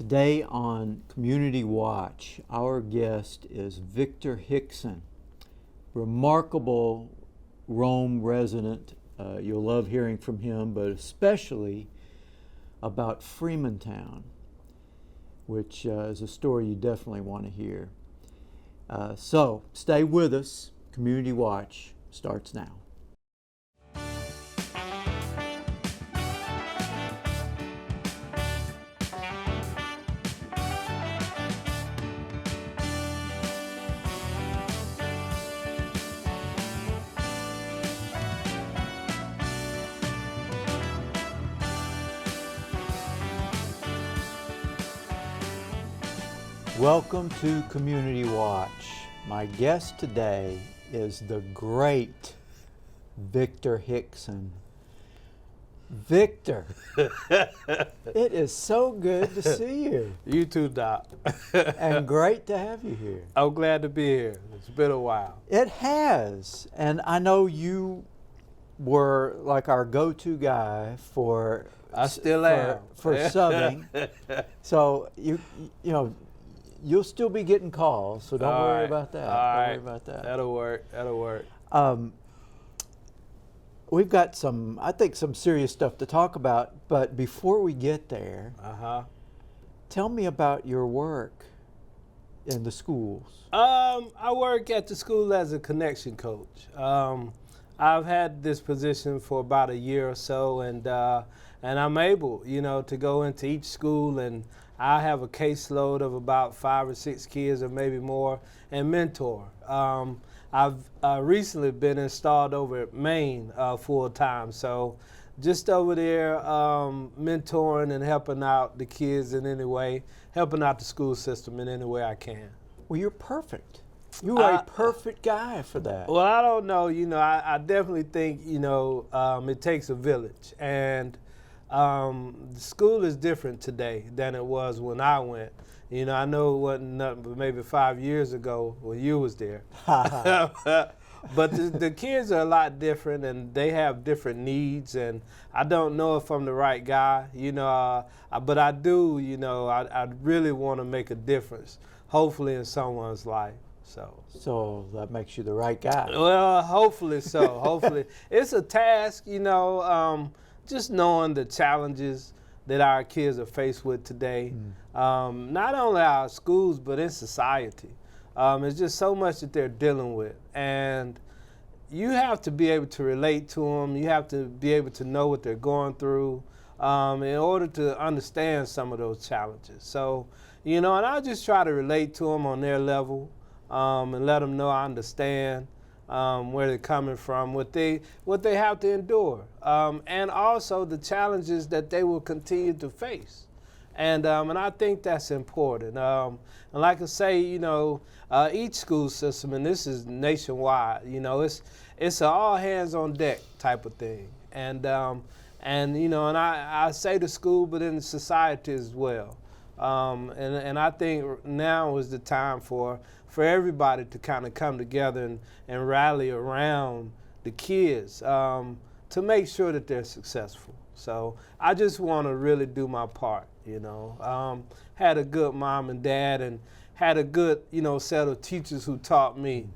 Today on Community Watch, our guest is Victor Hixon, remarkable Rome resident. You'll love hearing from him, but especially about Freemantown, which is a story you definitely want to hear. So stay with us. Community Watch starts now. Welcome to Community Watch. My guest today is the great Victor Hixon. Victor, it is so good to see you. You too, Doc. And great to have you here. I'm glad to be here. It's been a while. It has. And I know you were like our go-to guy for I still am. For subbing. So you know, you'll still be getting calls, so don't worry about that. All right. Don't worry about that. That'll work. That'll work. We've got some serious stuff to talk about, but before we get there, tell me about your work in the schools. I work at the school as a connection coach. I've had this position for about a year or so, and I'm able, to go into each school, and I have a caseload of about 5 or 6 kids or maybe more and mentor. I've recently been installed over at Maine full time, so just over there mentoring and helping out the kids in any way, helping out the school system in any way I can. Well, you're perfect. You are a perfect guy for that. Well, I don't know, I definitely think, it takes a village, and the school is different today than it was when I went. I know it wasn't nothing but maybe 5 years ago when you was there. But the kids are a lot different, and they have different needs, and I don't know if I'm the right guy, but I do, I really want to make a difference, hopefully in someone's life. So that makes you the right guy. Well, hopefully so. Hopefully. It's a task, just knowing the challenges that our kids are faced with today, not only our schools, but in society. It's just so much that they're dealing with. And you have to be able to relate to them. You have to be able to know what they're going through in order to understand some of those challenges. So, and I just try to relate to them on their level and let them know I understand where they're coming from, what they have to endure, and also the challenges that they will continue to face, and I think that's important. And like I say, each school system, and this is nationwide, it's an all hands on deck type of thing, and I say the school, but in society as well, and I think now is the time for everybody to kind of come together and rally around the kids to make sure that they're successful. So I just want to really do my part, Had a good mom and dad, and had a good, set of teachers who taught me.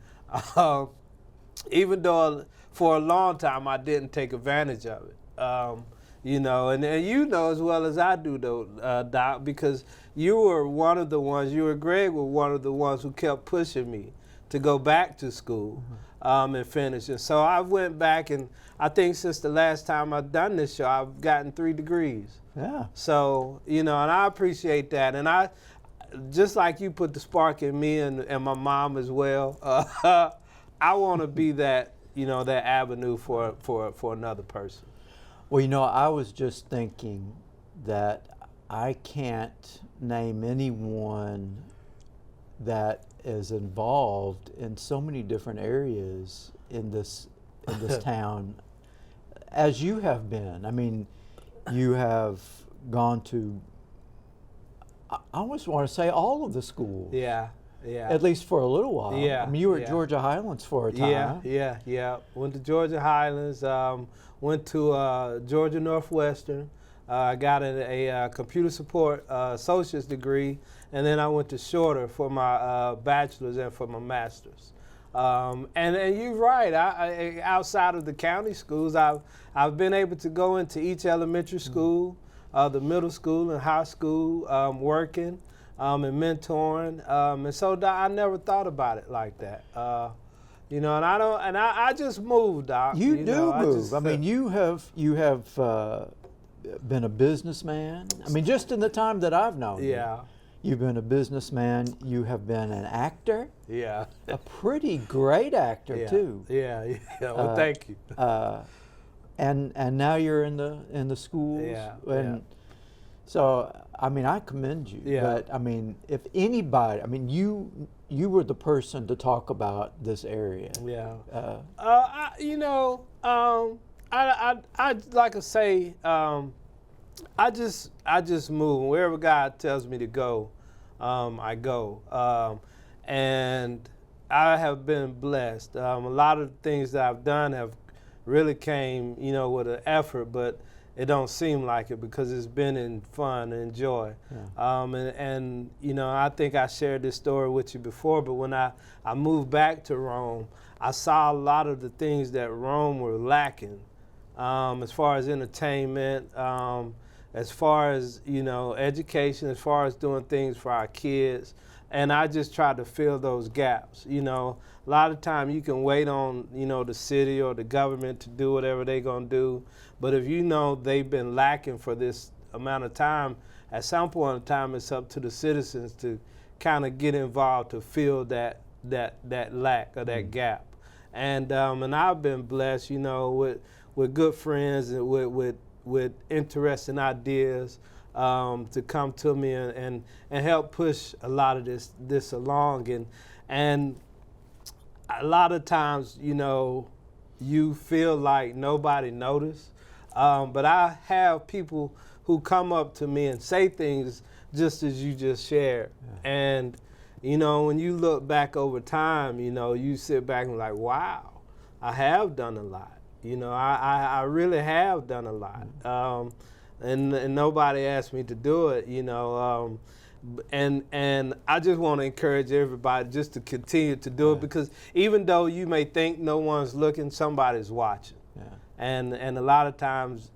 Even though for a long time I didn't take advantage of it. And as well as I do, though, Doc, because you were one of the ones, you and Greg were one of the ones who kept pushing me to go back to school and finish. And so I went back, and I think since the last time I've done this show, I've gotten 3 degrees. Yeah. So, and I appreciate that. And I, just like you put the spark in me and my mom as well, I want to be that, that avenue for another person. Well, I was just thinking that I can't name anyone that is involved in so many different areas in this town as you have been. I mean, you have gone to, I almost want to say, all of the schools. Yeah. At least for a little while. Yeah. I mean, you were at Georgia Highlands for a time. Yeah. Went to Georgia Highlands. Went to Georgia Northwestern. I got a computer support associate's degree, and then I went to Shorter for my bachelor's and for my master's. And you're right. I outside of the county schools, I've been able to go into each elementary school, the middle school and high school, working and mentoring, and so I never thought about it like that. You know, and I just moved, Doc. You do know, move. I mean, you have been a businessman. I mean, just in the time that I've known you. Yeah. You've been a businessman. You have been an actor. Yeah. A pretty great actor Yeah. too. Yeah. Well, thank you. And now you're in the schools. Yeah. And so, I mean, I commend you. Yeah. But I mean, if anybody, I mean, you were the person to talk about this area. Yeah. I like to say, I just move wherever God tells me to go. I go, and I have been blessed. A lot of the things that I've done have really came, with an effort, but it don't seem like it because it's been in fun and joy. Yeah. And I think I shared this story with you before, but when I moved back to Rome, I saw a lot of the things that Rome were lacking, as far as entertainment, as far as, education, as far as doing things for our kids. And I just tried to fill those gaps. A lot of time you can wait on, the city or the government to do whatever they're going to do. But if they've been lacking for this amount of time, at some point in time, it's up to the citizens to kind of get involved to fill that lack or that gap. And I've been blessed, with good friends and with interesting ideas to come to me and help push a lot of this along. And a lot of times, you feel like nobody noticed. But I have people who come up to me and say things just as you just shared. Yeah. And, when you look back over time, you sit back and like, wow, I have done a lot. I really have done a lot. And nobody asked me to do it, and I just want to encourage everybody just to continue to do it, because even though you may think no one's looking, somebody's watching. Yeah. And a lot of times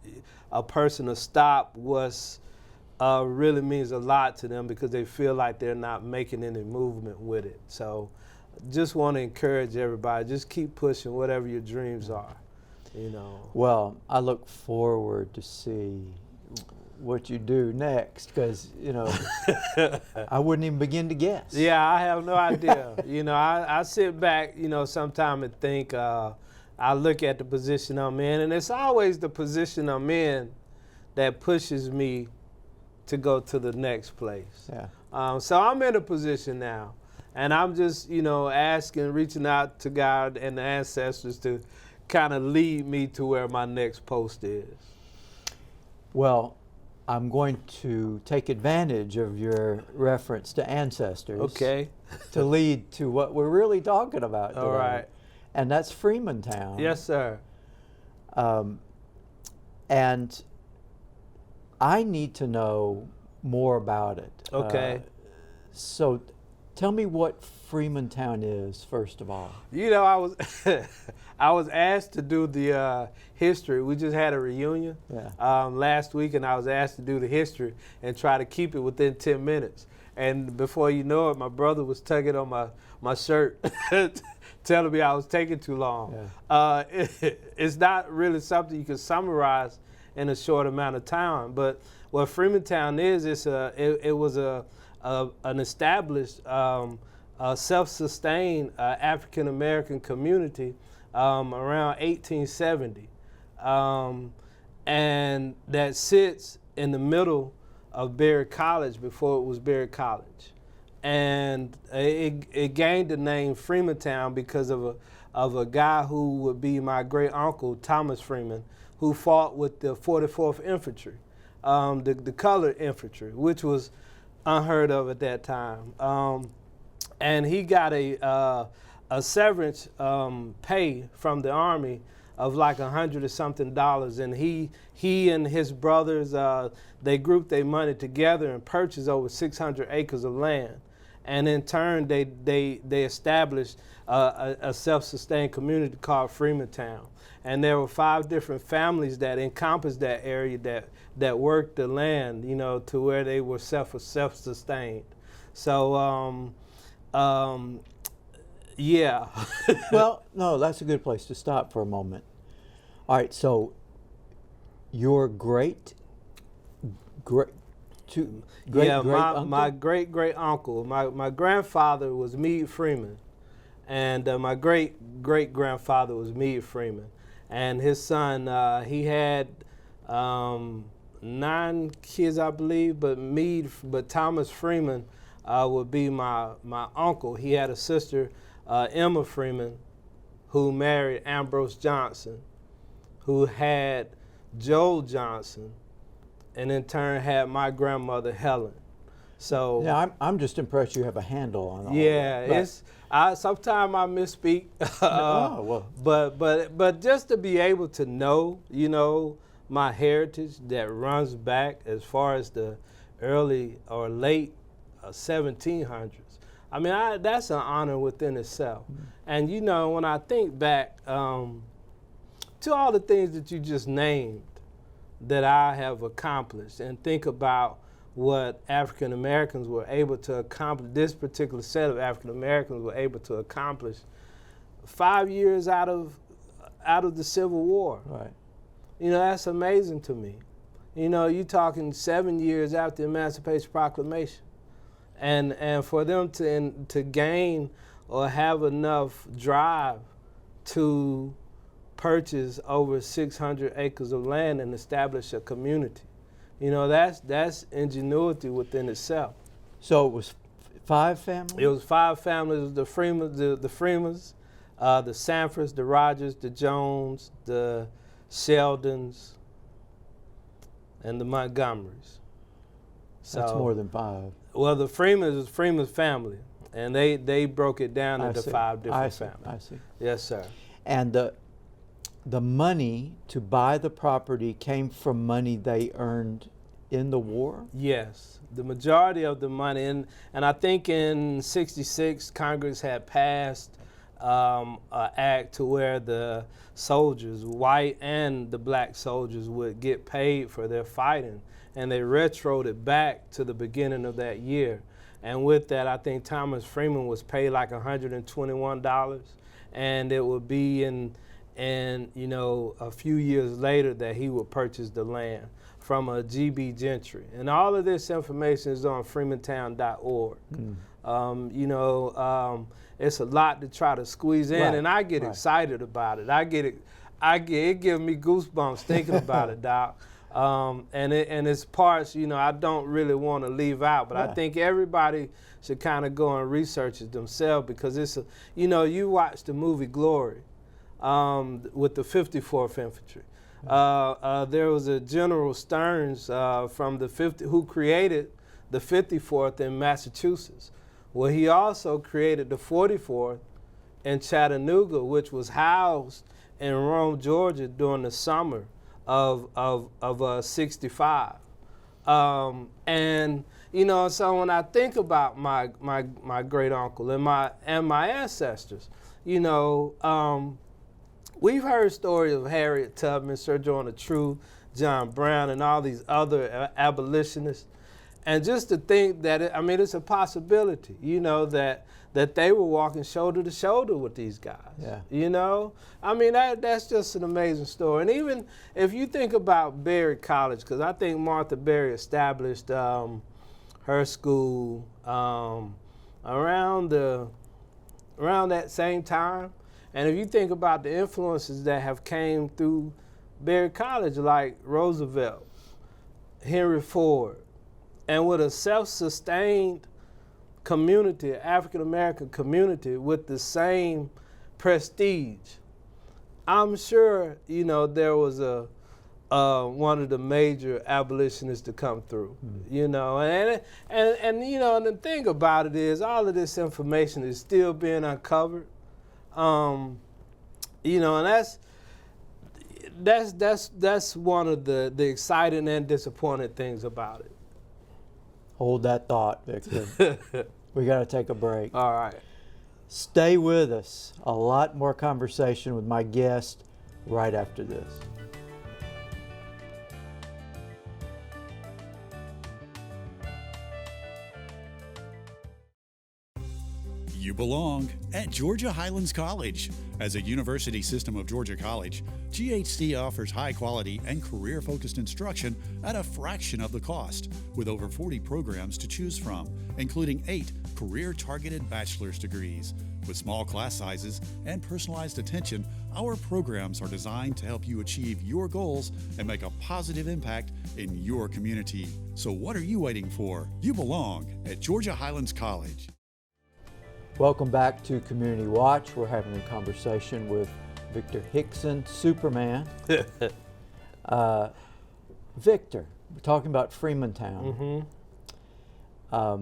a person to stop really means a lot to them because they feel like they're not making any movement with it. So just want to encourage everybody, just keep pushing whatever your dreams are. Well, I look forward to see what you do next, because I wouldn't even begin to guess. Yeah, I have no idea. I sit back, sometime and think. I look at the position I'm in, and it's always the position I'm in that pushes me to go to the next place. Yeah. So I'm in a position now, and I'm just asking, reaching out to God and the ancestors to kind of lead me to where my next post is. Well, I'm going to take advantage of your reference to ancestors. Okay. To lead to what we're really talking about today. All right. And that's Freemantown. Yes, sir. And I need to know more about it. Okay. So tell me what Freemantown is, first of all. I was I was asked to do the history. We just had a reunion last week, and I was asked to do the history and try to keep it within 10 minutes. And before you know it, my brother was tugging on my shirt, telling me I was taking too long. Yeah. It's not really something you can summarize in a short amount of time. But what Freemantown is, it was an established, self-sustained African-American community around 1870, and that sits in the middle of Berry College before it was Berry College. And it gained the name Freemantown because of a guy who would be my great uncle, Thomas Freeman, who fought with the 44th Infantry, the colored infantry, which was unheard of at that time. And he got a severance pay from the Army of like $100 or something, and he and his brothers, they grouped their money together and purchased over 600 acres of land, and in turn they established a self-sustained community called Freemantown, and there were 5 different families that encompassed that area that worked the land, you know, to where they were self-sustained. So yeah. Well, no, that's a good place to stop for a moment. All right, so your great my uncle? great uncle, my grandfather was Meade Freeman, and my great grandfather was Meade Freeman, and his son, he had 9 kids, I believe, but Thomas Freeman would be my uncle. He had a sister, Emma Freeman, who married Ambrose Johnson, who had Joel Johnson, and in turn had my grandmother Helen. So yeah, I'm just impressed you have a handle on all yeah, that. But sometimes I misspeak, oh, well. but just to be able to know, you know, my heritage that runs back as far as the early or late 1700s. I mean, that's an honor within itself. Mm-hmm. And you know, when I think back to all the things that you just named that I have accomplished, and think about what African Americans were able to accomplish, this particular set of African Americans were able to accomplish 5 years out of the Civil War. Right. You know, that's amazing to me. You know, you're talking 7 years after the Emancipation Proclamation. And for them to gain or have enough drive to purchase over 600 acres of land and establish a community, you know, that's ingenuity within itself. So it was 5 families? It was 5 families: the Freemans, the Freemans, the Sanfords, the Rogers, the Jones, the Sheldons, and the Montgomerys. So, that's more than 5. Well, the Freemans is Freeman's family, and they broke it down into 5 different families. I see. Yes, sir. And the money to buy the property came from money they earned in the war? Yes, the majority of the money, and I think in '66 Congress had passed an act to where the soldiers, white and the black soldiers, would get paid for their fighting, and they retroed it back to the beginning of that year. And with that, I think Thomas Freeman was paid like $121, and it would be in you know, a few years later that he would purchase the land from a G.B. Gentry. And all of this information is on freemantown.org. Mm. You know, it's a lot to try to squeeze in, and I get excited about it. It gives me goosebumps thinking about it, Doc. And it's parts, you know, I don't really want to leave out, but I think everybody should kind of go and research it themselves, because it's you know, you watch the movie Glory with the 54th Infantry. There was a General Stearns from the who created the 54th in Massachusetts. Well, he also created the 44th in Chattanooga, which was housed in Rome, Georgia during the summer of 65. And you know, so when I think about my great uncle and my ancestors, you know, we've heard stories of Harriet Tubman, Sir Joanna True, John Brown, and all these other abolitionists. And just to think that, I mean, it's a possibility, you know, that they were walking shoulder to shoulder with these guys. Yeah. You know? I mean, that's just an amazing story. And even if you think about Berry College, because I think Martha Berry established her school around that same time. And if you think about the influences that have came through Berry College, like Roosevelt, Henry Ford, and with a self-sustained community, African-American community with the same prestige, I'm sure, you know, there was one of the major abolitionists to come through, you know, and you know, and the thing about it is, all of this information is still being uncovered, you know, and That's one of the exciting and disappointing things about it. Hold that thought, Victor. We got to take a break. All right. Stay with us. A lot more conversation with my guest right after this. You belong at Georgia Highlands College. As a university system of Georgia College, GHC offers high quality and career-focused instruction at a fraction of the cost, with over 40 programs to choose from, including 8 career-targeted bachelor's degrees. With small class sizes and personalized attention, our programs are designed to help you achieve your goals and make a positive impact in your community. So what are you waiting for? You belong at Georgia Highlands College. Welcome back to Community Watch. We're having a conversation with Victor Hixon, Superman. Victor, we're talking about Freemantown. I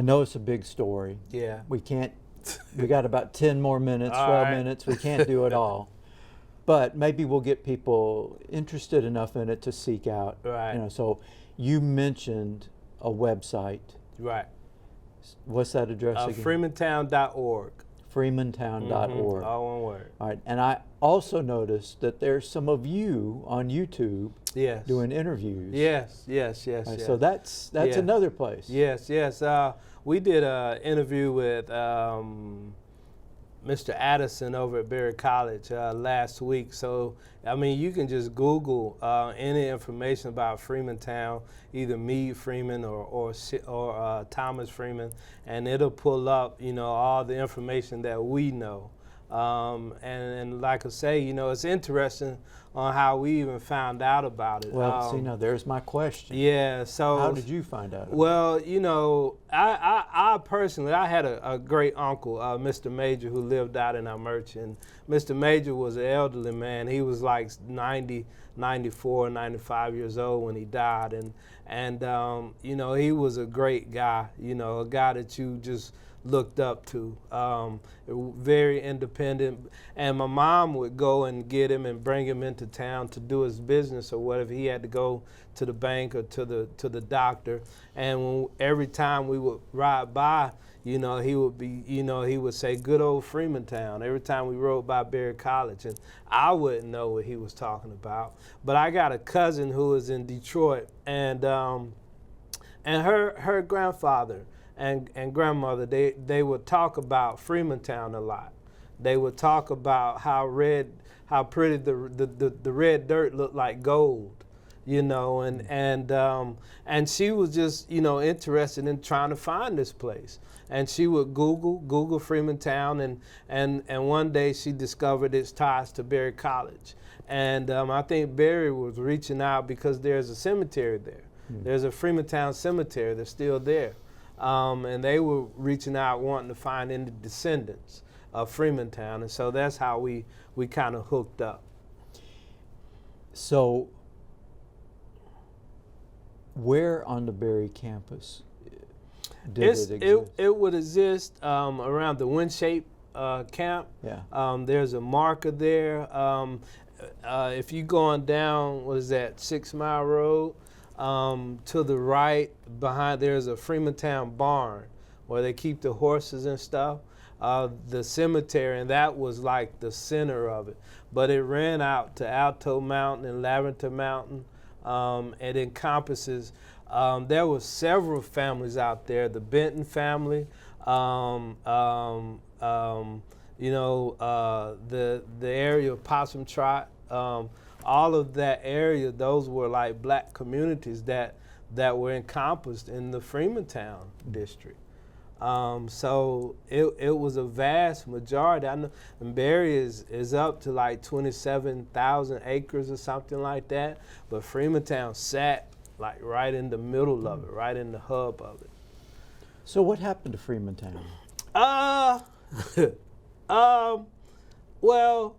know it's a big story. Yeah. We got about 10 more minutes, 12 minutes. We can't do it all. But maybe we'll get people interested enough in it to seek out. Right. So you mentioned a website. Right. What's that address again? Freemantown.org. Freemantown.org. All one word. All right. And I also noticed that there's some of you on YouTube doing interviews. Yes. Right, so that's another place. Yes. We did an interview with Mr. Addison over at Berry College last week. So, I mean, you can just Google any information about Freemantown, either Meade Freeman or Thomas Freeman, and it'll pull up, all the information that we know. And like I say, it's interesting on how we even found out about it. Well, see, now there's my question. Yeah, so. How did you find out about it? Well, I personally, I had a great uncle, Mr. Major, who lived out in our merchant. Mr. Major was an elderly man. He was like 90, 94, 95 years old when he died. And he was a great guy, a guy that you just looked up to, very independent. And my mom would go and get him and bring him into town to do his business or whatever. He had to go to the bank or to the doctor. And every time we would ride by, he would say, "Good old Freemantown," every time we rode by Berry College. And I wouldn't know what he was talking about. But I got a cousin who is in Detroit, and her grandfather and grandmother, they would talk about Freemantown a lot. They would talk about how pretty the red dirt looked like gold, and she was just, interested in trying to find this place. And she would Google Freemantown, and one day she discovered its ties to Berry College. And I think Berry was reaching out because there's a cemetery there. There's a Freemantown cemetery that's still there. And they were reaching out wanting to find any descendants of Freemantown. And so that's how we kind of hooked up. So where on the Berry campus did it exist? It would exist around the Windshape camp. Yeah. There's a marker there. If you going down, what is that, 6 Mile Road? To the right, behind, there's a Freemantown barn where they keep the horses and stuff. The cemetery, and that was like the center of it. But it ran out to Alto Mountain and Lavender Mountain. It encompasses, there were several families out there, the Benton family, the area of Possum Trot, all of that area, those were like black communities that were encompassed in the Freemantown district. So it was a vast majority. I know Berry is up to like 27,000 acres or something like that, but Freemantown sat like right in the middle of it, right in the hub of it. So what happened to Freemantown? Well,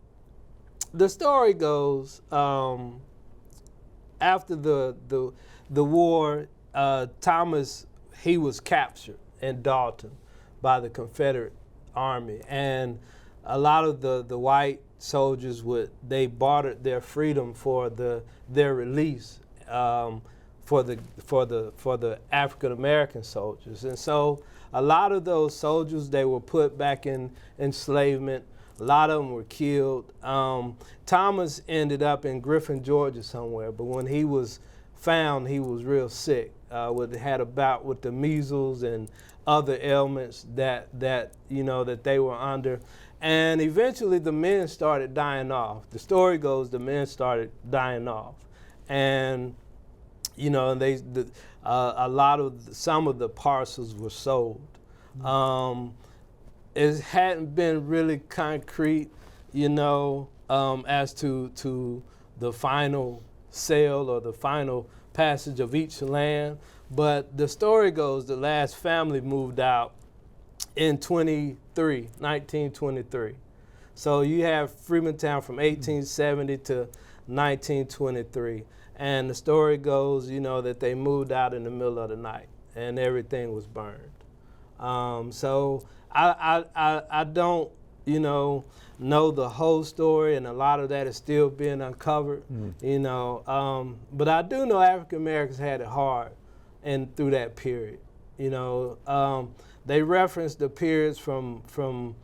the story goes, after the war, Thomas, he was captured in Dalton by the Confederate Army, and a lot of the white soldiers they bartered their freedom for their release for the African American soldiers, and so a lot of those soldiers, they were put back in enslavement. A lot of them were killed. Thomas ended up in Griffin, Georgia somewhere, but when he was found, he was real sick. Had a bout with the measles and other ailments that they were under. And eventually the men started dying off. The story goes the men started dying off. And some of the parcels were sold. It hadn't been really concrete, as to the final sale or the final passage of each land. But the story goes the last family moved out in 1923. So you have Freemantown from 1870 to 1923. And the story goes, that they moved out in the middle of the night and everything was burned. So I don't, know the whole story, and a lot of that is still being uncovered, but I do know African Americans had it hard and through that period. They referenced the periods from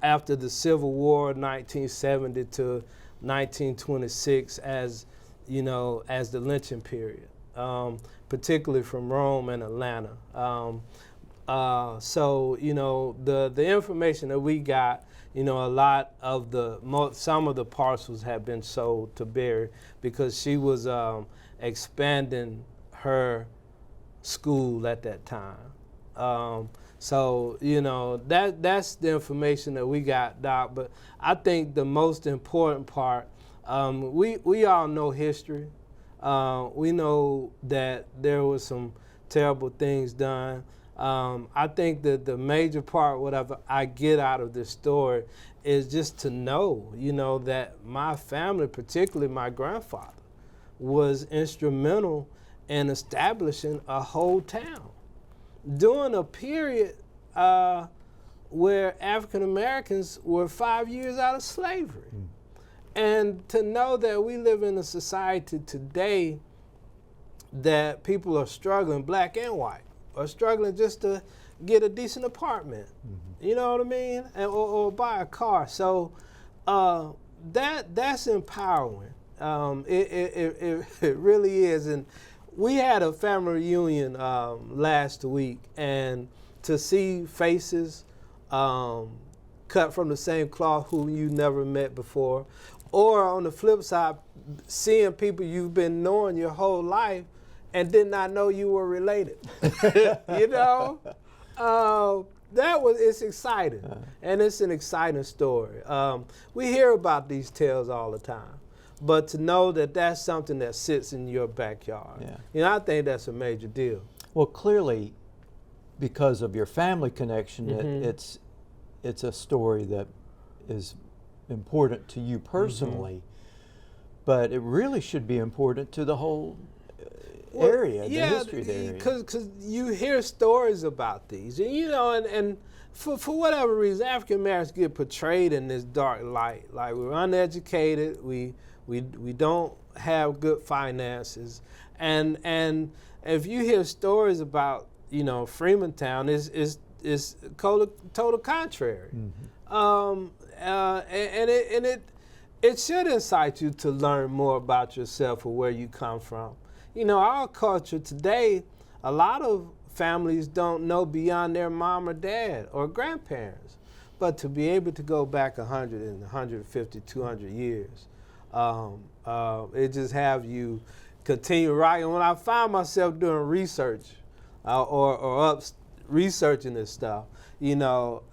after the Civil War, 1970 to 1926 as the lynching period, particularly from Rome and Atlanta. So the information that we got, a lot of some of the parcels have been sold to Berry because she was expanding her school at that time. So that's the information that we got, Doc. But I think the most important part, we all know history. We know that there was some terrible things done. I think that the major part, whatever I get out of this story, is just to know, that my family, particularly my grandfather, was instrumental in establishing a whole town during a period where African Americans were 5 years out of slavery. And to know that we live in a society today that people are struggling, black and white, are struggling just to get a decent apartment. You know what I mean? Or buy a car. So that's empowering. It really is. And we had a family reunion last week, and to see faces cut from the same cloth who you never met before, or on the flip side, seeing people you've been knowing your whole life and did not know you were related. It's exciting, and it's an exciting story. We hear about these tales all the time, but to know that that's something that sits in your backyard, I think that's a major deal. Well, clearly, because of your family connection, it's a story that is important to you personally, but it really should be important to the whole area, the history of the area. Because you hear stories about these, and for whatever reason, African Americans get portrayed in this dark light. Like, we're uneducated, we don't have good finances, and if you hear stories about Freemantown, is total contrary. And it should incite you to learn more about yourself or where you come from. Our culture today, a lot of families don't know beyond their mom or dad or grandparents. But to be able to go back 100 and 150, 200 years, it just have you continue writing. When I find myself doing research or researching this stuff,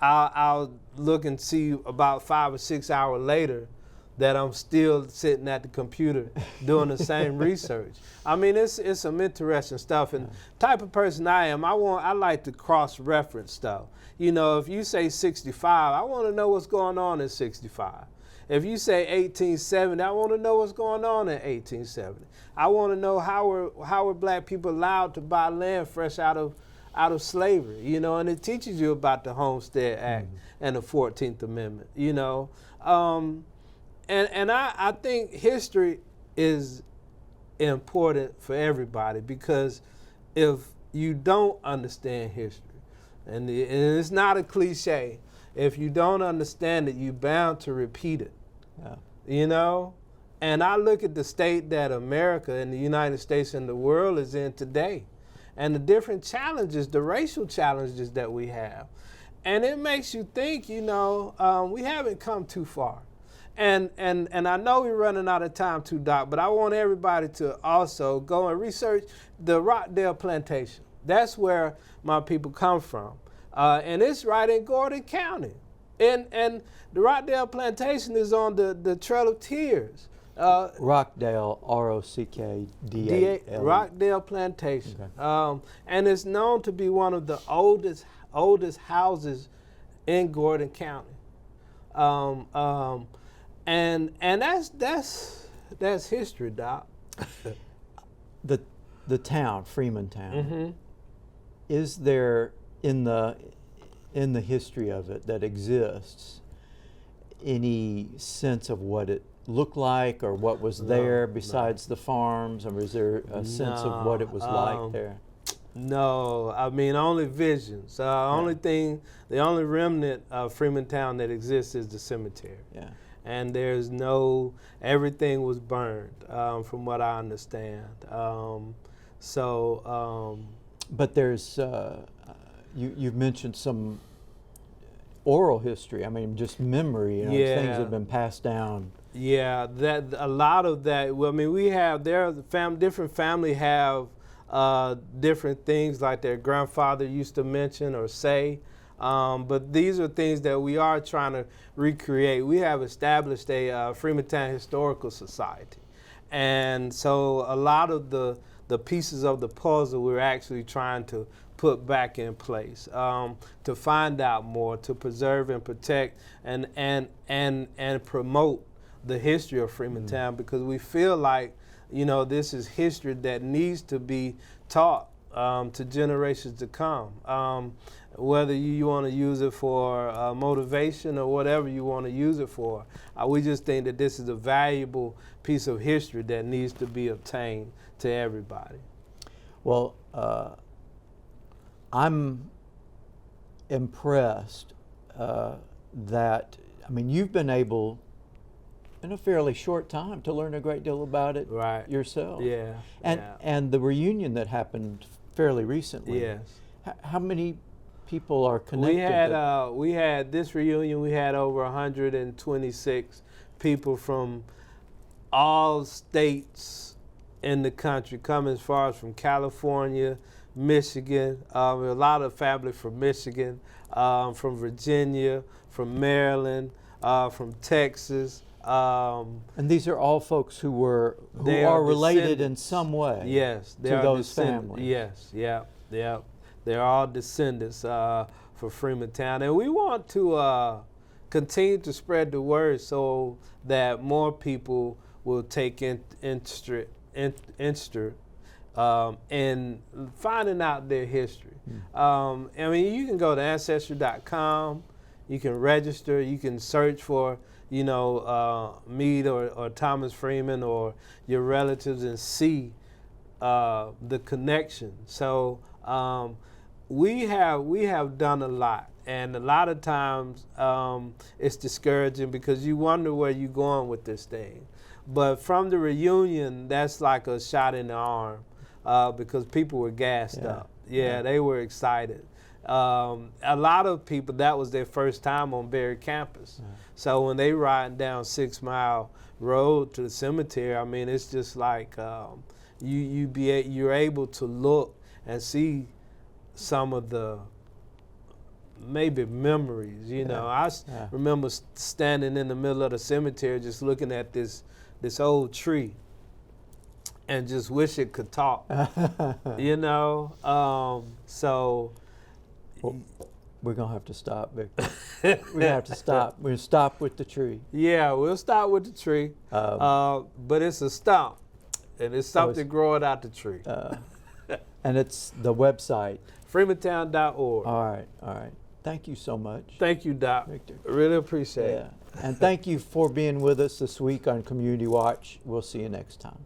I'll look and see about 5 or 6 hours later that I'm still sitting at the computer doing the same research. I mean, it's some interesting stuff, and type of person I am, I like to cross-reference stuff. If you say 65, I want to know what's going on in 65. If you say 1870, I want to know what's going on in 1870. I want to know how were black people allowed to buy land fresh out of out of slavery, you know, and it teaches you about the Homestead Act and the 14th Amendment, you know. And I think history is important for everybody, because if you don't understand history, and it's not a cliche, if you don't understand it, you're bound to repeat it, you know? And I look at the state that America and the United States and the world is in today, and the different challenges, the racial challenges that we have. And it makes you think, you know, we haven't come too far. And I know we're running out of time too, Doc, but I want everybody to also go and research the Rockdale Plantation. That's where my people come from. And it's right in Gordon County. And the Rockdale Plantation is on the Trail of Tears. Rockdale, R-O-C-K-D-A-L. Rockdale Plantation. Okay. And it's known to be one of the oldest houses in Gordon County. And that's history, Doc. The town, Freemantown, is there in the history of it that exists any sense of what it looked like or what was there besides the farms, or is there a sense of what it was like there? No, I mean only visions. The only remnant of Freemantown that exists is the cemetery. Yeah. And everything was burned, from what I understand. But there's, you've mentioned some oral history. I mean, just memory, you know, things have been passed down. Yeah, that a lot of that. Well, I mean, different family have different things like their grandfather used to mention or say. But these are things that we are trying to recreate. We have established a Freemantown Historical Society. And so a lot of the pieces of the puzzle we're actually trying to put back in place, to find out more, to preserve and protect and promote the history of Freemantown, because we feel like, you know, this is history that needs to be taught to generations to come. Whether you want to use it for motivation or whatever you want to use it for. We just think that this is a valuable piece of history that needs to be obtained to everybody. Well, I'm impressed that, I mean, you've been able in a fairly short time to learn a great deal about it yourself. Yeah. And the reunion that happened fairly recently. Yes. How many people are connected? We had this reunion. We had over 126 people from all states in the country, coming as far as from California, Michigan. A lot of family from Michigan, from Virginia, from Maryland, from Texas. And these are all folks who are related in some way. Yes, to those families. Yes, yeah. They're all descendants for Freemantown, and we want to continue to spread the word so that more people will take interest in finding out their history. I mean, you can go to Ancestry.com. You can register. You can search for, you know, Meade or Thomas Freeman or your relatives and see the connection. So we have done a lot, and a lot of times it's discouraging because you wonder where you're going with this thing. But from the reunion, that's like a shot in the arm because people were gassed up. Yeah, they were excited. A lot of people, that was their first time on Berry campus. So when they riding down 6 Mile Road to the cemetery, I mean, it's just like you're able to look and see some of the maybe memories. You know, I remember standing in the middle of the cemetery just looking at this old tree and just wish it could talk. You know, so. Well, we're going to have to stop, Victor. We're going to have to stop. We're going to stop with the tree. Yeah, we'll stop with the tree. But it's a stump, and it's something growing out the tree. And it's the website. Freemantown.org. All right. Thank you so much. Thank you, Doc. Victor. I really appreciate it. And thank you for being with us this week on Community Watch. We'll see you next time.